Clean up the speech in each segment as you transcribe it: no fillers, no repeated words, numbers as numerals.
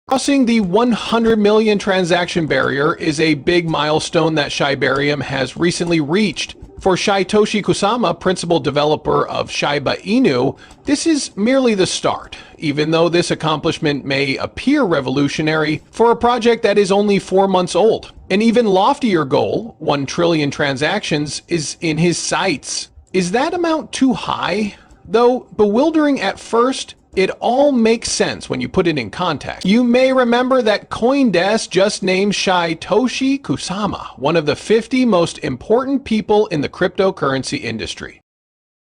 Crossing the 100 million transaction barrier is a big milestone that Shibarium has recently reached. For Satoshi Kusama, principal developer of Shiba Inu, this is merely the start, even though this accomplishment may appear revolutionary for a project that is only 4 months old. An even loftier goal, 1 trillion transactions, is in his sights. Is that amount too high? Though bewildering at first, it all makes sense when you put it in context. You may remember that CoinDesk just named Satoshi Kusama one of the 50 most important people in the cryptocurrency industry.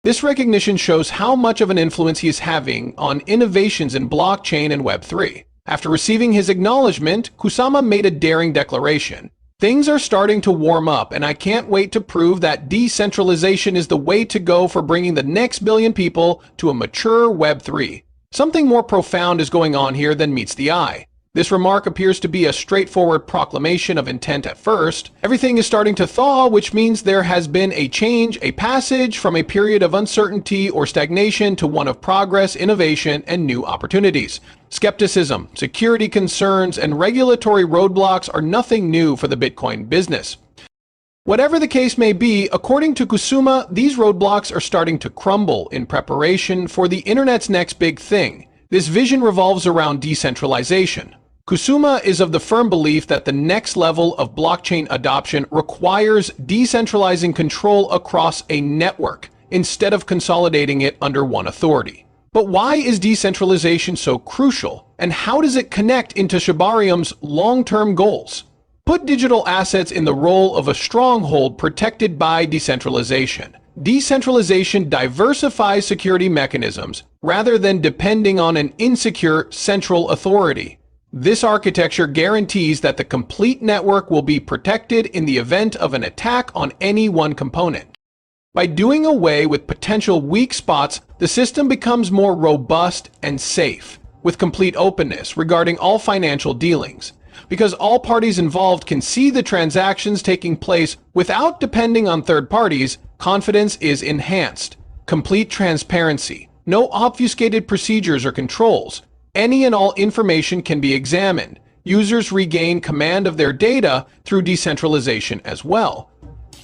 This recognition shows how much of an influence he is having on innovations in blockchain and Web3. After receiving his acknowledgement, Kusama made a daring declaration. Things are starting to warm up, and I can't wait to prove that decentralization is the way to go for bringing the next billion people to a mature Web3. Something more profound is going on here than meets the eye. This remark appears to be a straightforward proclamation of intent at first. Everything is starting to thaw, which means there has been a change, a passage from a period of uncertainty or stagnation to one of progress, innovation, and new opportunities. Skepticism, security concerns, and regulatory roadblocks are nothing new for the Bitcoin business. Whatever the case may be, according to Kusama, these roadblocks are starting to crumble in preparation for the internet's next big thing. This vision revolves around decentralization. Kusama is of the firm belief that the next level of blockchain adoption requires decentralizing control across a network instead of consolidating it under one authority. But why is decentralization so crucial, and how does it connect into Shibarium's long-term goals? Put digital assets in the role of a stronghold protected by decentralization. Decentralization diversifies security mechanisms rather than depending on an insecure central authority. This architecture guarantees that the complete network will be protected in the event of an attack on any one component. By doing away with potential weak spots, the system becomes more robust and safe, with complete openness regarding all financial dealings. Because all parties involved can see the transactions taking place without depending on third parties, confidence is enhanced. Complete transparency. No obfuscated procedures or controls. Any and all information can be examined. Users regain command of their data through decentralization as well.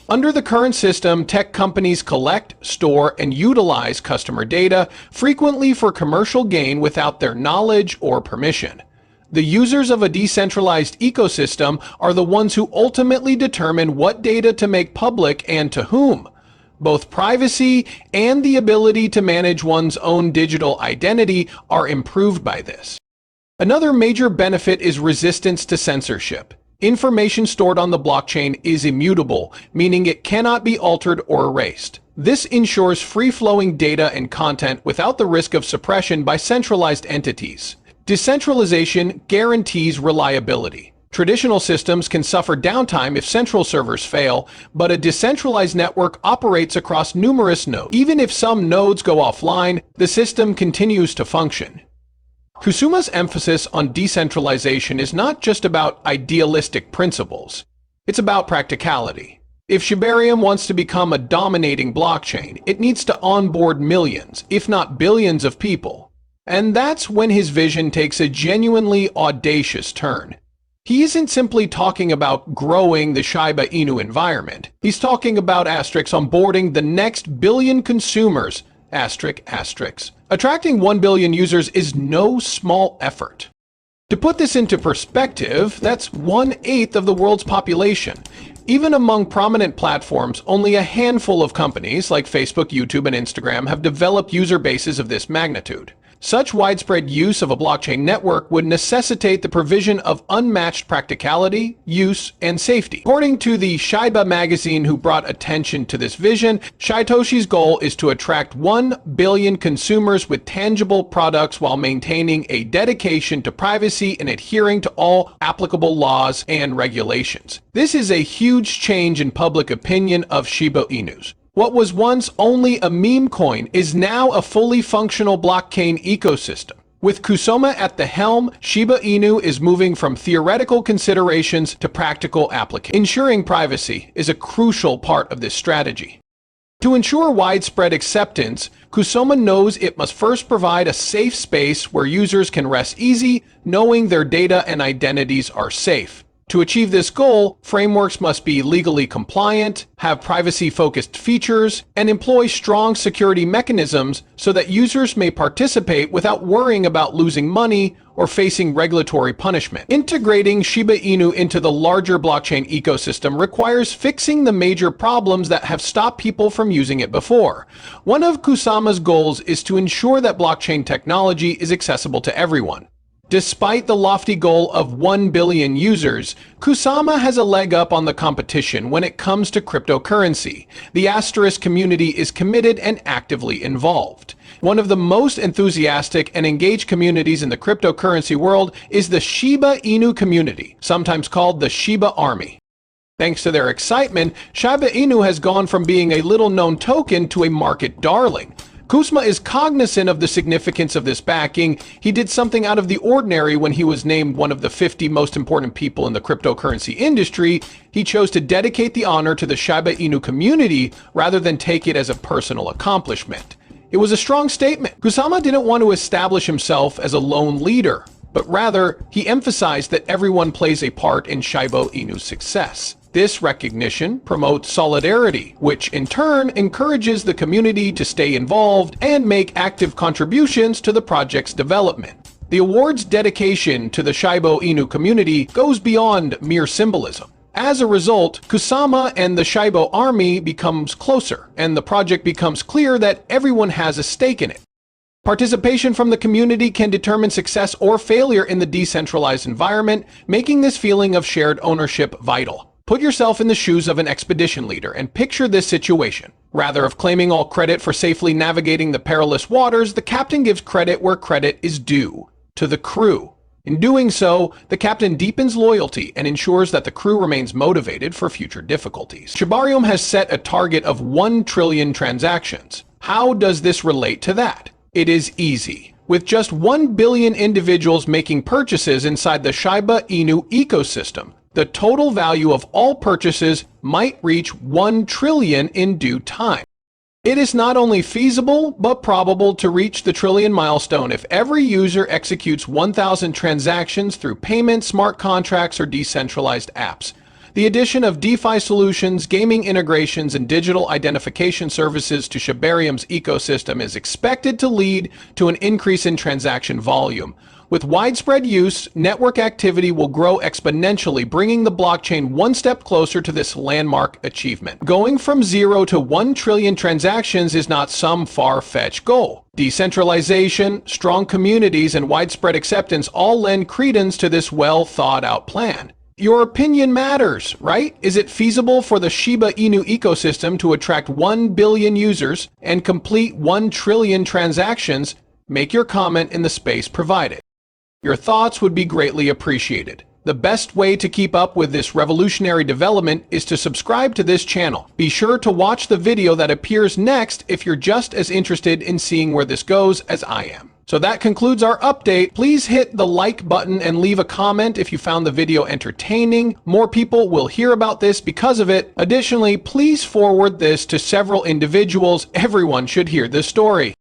Under the current system, tech companies collect, store, and utilize customer data, frequently for commercial gain without their knowledge or permission. The users of a decentralized ecosystem are the ones who ultimately determine what data to make public and to whom. Both privacy and the ability to manage one's own digital identity are improved by this. Another major benefit is resistance to censorship. Information stored on the blockchain is immutable, meaning it cannot be altered or erased. This ensures free-flowing data and content without the risk of suppression by centralized entities. Decentralization guarantees reliability. Traditional systems can suffer downtime if central servers fail, but a decentralized network operates across numerous nodes. Even if some nodes go offline, the system continues to function. Kusama's emphasis on decentralization is not just about idealistic principles. It's about practicality. If Shibarium wants to become a dominating blockchain, it needs to onboard millions, if not billions of people. And that's when his vision takes a genuinely audacious turn. He isn't simply talking about growing the Shiba Inu environment. He's talking about onboarding the next billion consumers, Attracting 1 billion users is no small effort. To put this into perspective, that's 1/8 of the world's population. Even among prominent platforms, only a handful of companies like Facebook, YouTube, and Instagram have developed user bases of this magnitude. Such widespread use of a blockchain network would necessitate the provision of unmatched practicality, use, and safety. According to the Shiba magazine, who brought attention to this vision, Satoshi's goal is to attract 1 billion consumers with tangible products while maintaining a dedication to privacy and adhering to all applicable laws and regulations. This is a huge change in public opinion of Shiba Inus. What was once only a meme coin is now a fully functional blockchain ecosystem. With Kusama at the helm, Shiba Inu is moving from theoretical considerations to practical application. Ensuring privacy is a crucial part of this strategy. To ensure widespread acceptance, Kusama knows it must first provide a safe space where users can rest easy, knowing their data and identities are safe. To achieve this goal, frameworks must be legally compliant, have privacy-focused features, and employ strong security mechanisms so that users may participate without worrying about losing money or facing regulatory punishment. Integrating Shiba Inu into the larger blockchain ecosystem requires fixing the major problems that have stopped people from using it before. One of Kusama's goals is to ensure that blockchain technology is accessible to everyone. Despite the lofty goal of 1 billion users, Kusama has a leg up on the competition when it comes to cryptocurrency. The Asterisk community is committed and actively involved. One of the most enthusiastic and engaged communities in the cryptocurrency world is the Shiba Inu community, sometimes called the Shiba Army. Thanks to their excitement, Shiba Inu has gone from being a little-known token to a market darling. Kusama is cognizant of the significance of this backing. He did something out of the ordinary when he was named one of the 50 most important people in the cryptocurrency industry. He chose to dedicate the honor to the Shiba Inu community rather than take it as a personal accomplishment. It was a strong statement. Kusama didn't want to establish himself as a lone leader, but rather, he emphasized that everyone plays a part in Shiba Inu's success. This recognition promotes solidarity, which in turn encourages the community to stay involved and make active contributions to the project's development. The award's dedication to the Shiba Inu community goes beyond mere symbolism. As a result, Kusama and the Shiba Army becomes closer, and the project becomes clear that everyone has a stake in it. Participation from the community can determine success or failure in the decentralized environment, making this feeling of shared ownership vital. Put yourself in the shoes of an expedition leader and picture this situation. Rather of claiming all credit for safely navigating the perilous waters, the captain gives credit where credit is due, to the crew. In doing so, the captain deepens loyalty and ensures that the crew remains motivated for future difficulties. Shibarium has set a target of 1 trillion transactions. How does this relate to that? It is easy. With just 1 billion individuals making purchases inside the Shiba Inu ecosystem, the total value of all purchases might reach 1 trillion in due time. It is not only feasible, but probable to reach the trillion milestone if every user executes 1,000 transactions through payments, smart contracts, or decentralized apps. The addition of DeFi solutions, gaming integrations, and digital identification services to Shibarium's ecosystem is expected to lead to an increase in transaction volume. With widespread use, network activity will grow exponentially, bringing the blockchain one step closer to this landmark achievement. Going from 0 to 1 trillion transactions is not some far-fetched goal. Decentralization, strong communities, and widespread acceptance all lend credence to this well-thought-out plan. Your opinion matters, right? Is it feasible for the Shiba Inu ecosystem to attract 1 billion users and complete 1 trillion transactions? Make your comment in the space provided. Your thoughts would be greatly appreciated. The best way to keep up with this revolutionary development is to subscribe to this channel. Be sure to watch the video that appears next if you're just as interested in seeing where this goes as I am. So that concludes our update. Please hit the like button and leave a comment if you found the video entertaining. More people will hear about this because of it. Additionally, please forward this to several individuals. Everyone should hear this story.